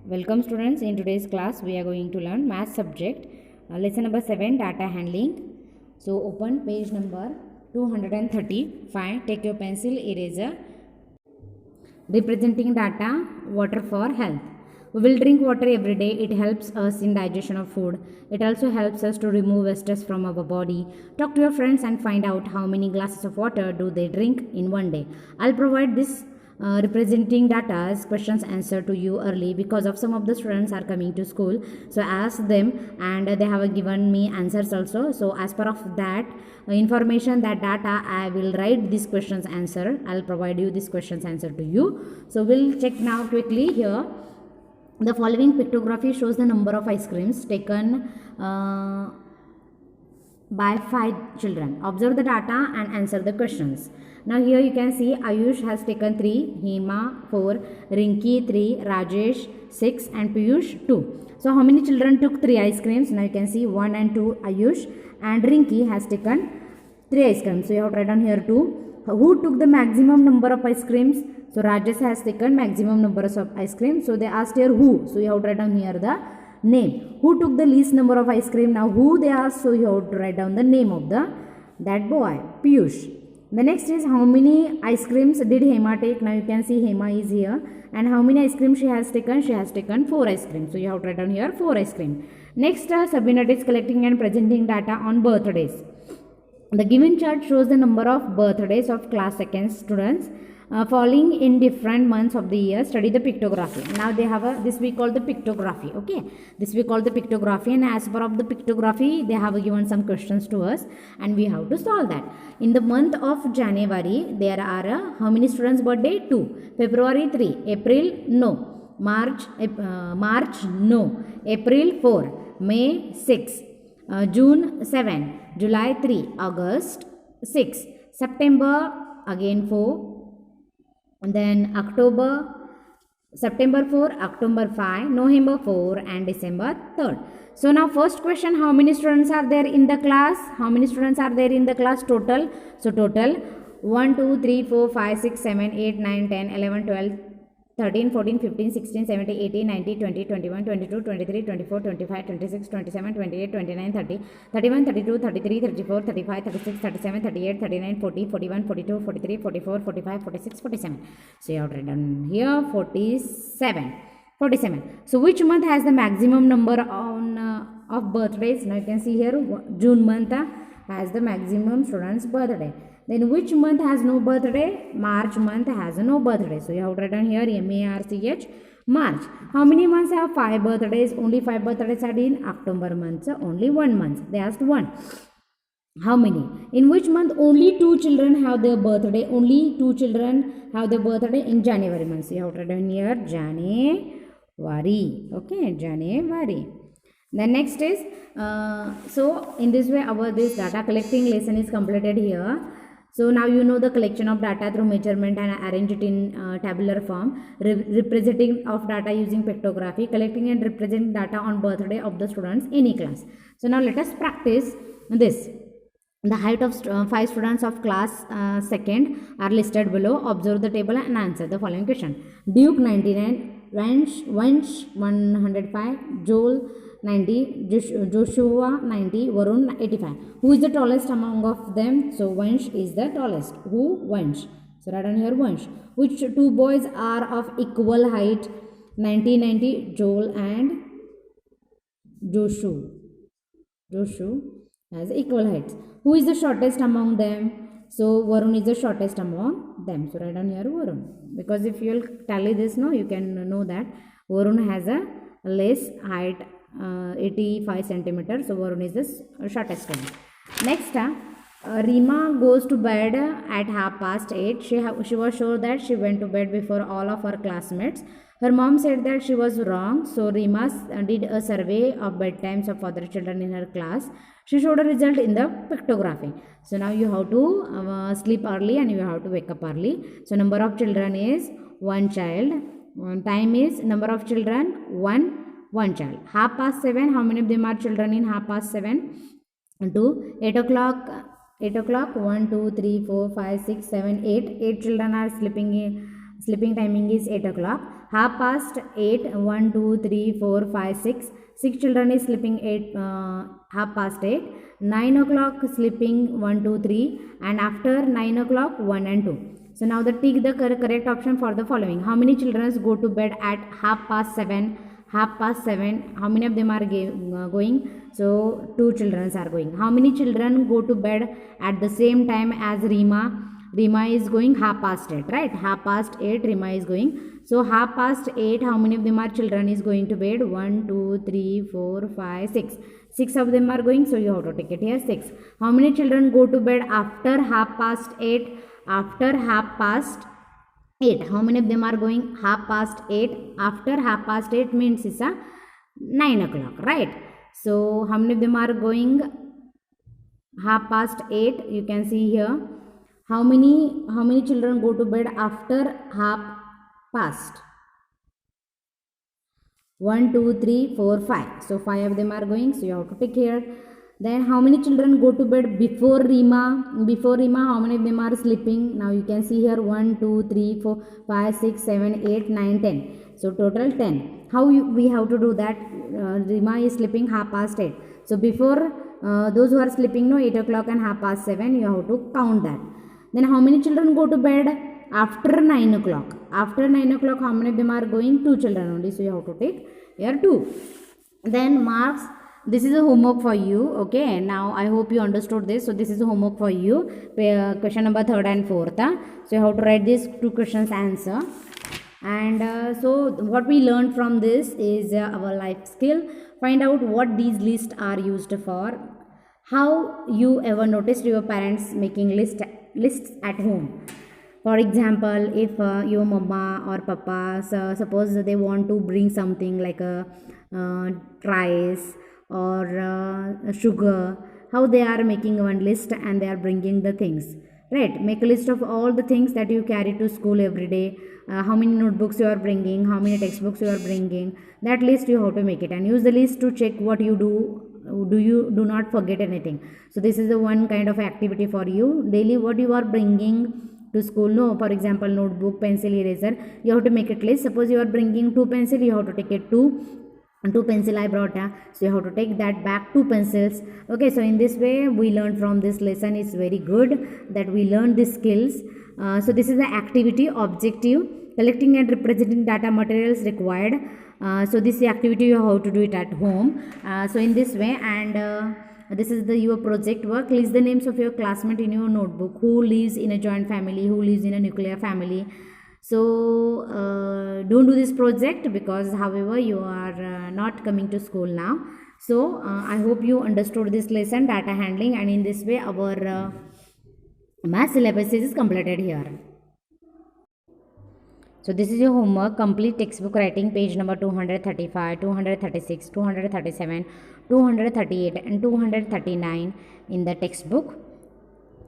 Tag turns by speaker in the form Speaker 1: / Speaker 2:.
Speaker 1: Welcome students. In today's class we are going to learn math subject lesson number 7, data handling. So open page number 235. Take your pencil eraser. Representing data, water for health. We will drink water every day. It helps us in digestion of food. It also helps us to remove stress from our body. Talk to your friends and find out how many glasses of water do they drink in one day. I'll provide this representing data as questions answer to you early because of some of the students are coming to school, so ask them and they have given me answers also. So as per of that information, that data, I will write these questions answer. I'll provide you this questions answer to you. So we'll check now quickly here. The following pictography shows the number of ice creams taken by 5 children. Observe the data and answer the questions. Now here you can see Ayush has taken 3, Hema 4, Rinki 3, Rajesh 6 and Piyush 2. So how many children took 3 ice creams? Now you can see 1 and 2 Ayush, and Rinki has taken 3 ice creams. So you have to write down here 2. Who took the maximum number of ice creams? So Rajesh has taken maximum numbers of ice cream. So they asked here who. So you have to write down here the name. Who took the least number of ice cream? Now who they asked, so you have to write down the name of that boy, Piyush. The next is how many ice creams did Hema take? Now you can see Hema is here, and how many ice creams she has taken? She has taken 4 ice creams. So you have to write down here 4 ice cream. Next, Sabina is collecting and presenting data on birthdays. The given chart shows the number of birthdays of class 2nd students falling in different months of the year. Study the pictography. Now they have this we call the pictography. Okay, this we call the pictography, and as per of the pictography they have given some questions to us and we have to solve that. In the month of January there are how many students birthday? 2. February 3, April no, March no, April 4, May 6, June 7, July 3, August 6, September again 4, and then September 4, October 5, November 4 and December 3rd. So now first question, how many students are there in the class? How many students are there in the class total? So total 1, 2, 3, 4, 5, 6, 7, 8, 9, 10, 11, 12, 13, 14, 15, 16, 17, 18, 19, 20, 21, 22, 23, 24, 25, 26, 27, 28, 29, 30, 31, 32, 33, 34, 35, 36, 37, 38, 39, 40, 41, 42, 43, 44, 45, 46, 47. So you have written here 47. So which month has the maximum number of birthdays? Now you can see here June month has the maximum students birthday. Then which month has no birthday? March month has no birthday. So you have to write down here MARCH, March. How many months have 5 birthdays? Only 5 birthdays are in October month. So only 1 month. They asked 1. How many? In which month only 2 children have their birthday? Only 2 children have their birthday in January month. So you have to write down here January. Okay, January. The next is, so in this way our this data collecting lesson is completed here. So now you know the collection of data through measurement and arrange it in tabular form, representing of data using pictography, collecting and representing data on birthday of the students any class. So now let us practice this. The height of 5 students of class 2nd are listed below. Observe the table and answer the following question. Duke 99, Vansh 105, Joel 90, Joshua 90, Varun 85. Who is the tallest among of them? So Vansh is the tallest. Who? Vansh. So write down here Vansh. Which 2 boys are of equal height? 90, Joel and Joshua has equal heights. Who is the shortest among them? So Varun is the shortest among them. So write down here Varun. Because if you will tally this now, you can know that Varun has a less height, 85 centimeters. So Varun is the shortest one. Next, Rima goes to bed at 8:30. She was sure that she went to bed before all of her classmates. Her mom said that she was wrong. So Rima did a survey of bedtimes of other children in her class. She showed a result in the pictography. So now you have to sleep early and you have to wake up early. So number of children is 1 child. Time is number of children 1 child. 7:30. How many of them are children in 7:30? To 8 o'clock. 1, 2, 3, 4, 5, 6, 7, 8. 8 children are Sleeping timing is 8 o'clock. Half past 8, 1, 2, 3, 4, 5, 6. 6 children is sleeping 8, half past 8. 9 o'clock sleeping 1, 2, 3. And after 9 o'clock 1 and 2. So now tick the correct option for the following. How many children go to bed at half past 7? Half past 7. How many of them are going? So 2 children are going. How many children go to bed at the same time as Rima? Rima is going half past 8, right? Half past 8 Rima is going. So half past 8, how many of them are children is going to bed? 1, 2, 3, 4, 5, 6. 6 of them are going, so you have to take it here 6. How many children go to bed after half past 8? After half past 8. How many of them are going half past 8? After half past 8 means it's a 9 o'clock, right? So how many of them are going half past 8? You can see here. How many children go to bed after half past? 1, 2, 3, 4, 5. So 5 of them are going, so you have to take here. Then how many children go to bed before Rima? Before Rima, how many of them are sleeping? Now you can see here 1, 2, 3, 4, 5, 6, 7, 8, 9, 10. So total 10. How we have to do that? Rima is sleeping half past 8. So before those who are sleeping, 8 o'clock and half past 7, you have to count that. Then how many children go to bed after 9 o'clock? After 9 o'clock, how many of them are going? 2 children only. So you have to take here 2. Then marks. This is a homework for you. Okay. Now I hope you understood this. So this is a homework for you. Question number 3rd and 4th. So you have to write these 2 questions answer. And so what we learned from this is our life skill. Find out what these lists are used for. How you ever noticed your parents making lists at home? For example, if your mama or papa, suppose they want to bring something like a rice or sugar, how they are making one list and they are bringing the things, right? Make a list of all the things that you carry to school every day, how many notebooks you are bringing, how many textbooks you are bringing. That list you have to make it, and use the list to check what you do not forget anything. So this is the one kind of activity for you. Daily what you are bringing to school. No, for example, notebook, pencil, eraser, you have to make it list. Suppose you are bringing 2 pencil, you have to take it 2 pencil I brought, so you have to take that back 2 pencils. Okay, so in this way we learn from this lesson. It's very good that we learn these skills. So this is the activity objective, collecting and representing data materials required. So this activity you have to do it at home. So in this way, and this is your project work. List the names of your classmates in your notebook. Who lives in a joint family, who lives in a nuclear family. So don't do this project because however you are not coming to school now. So I hope you understood this lesson, data handling, and in this way our math syllabus is completed here. So this is your homework. Complete textbook writing page number 235, 236, 237, 238 and 239 in the textbook.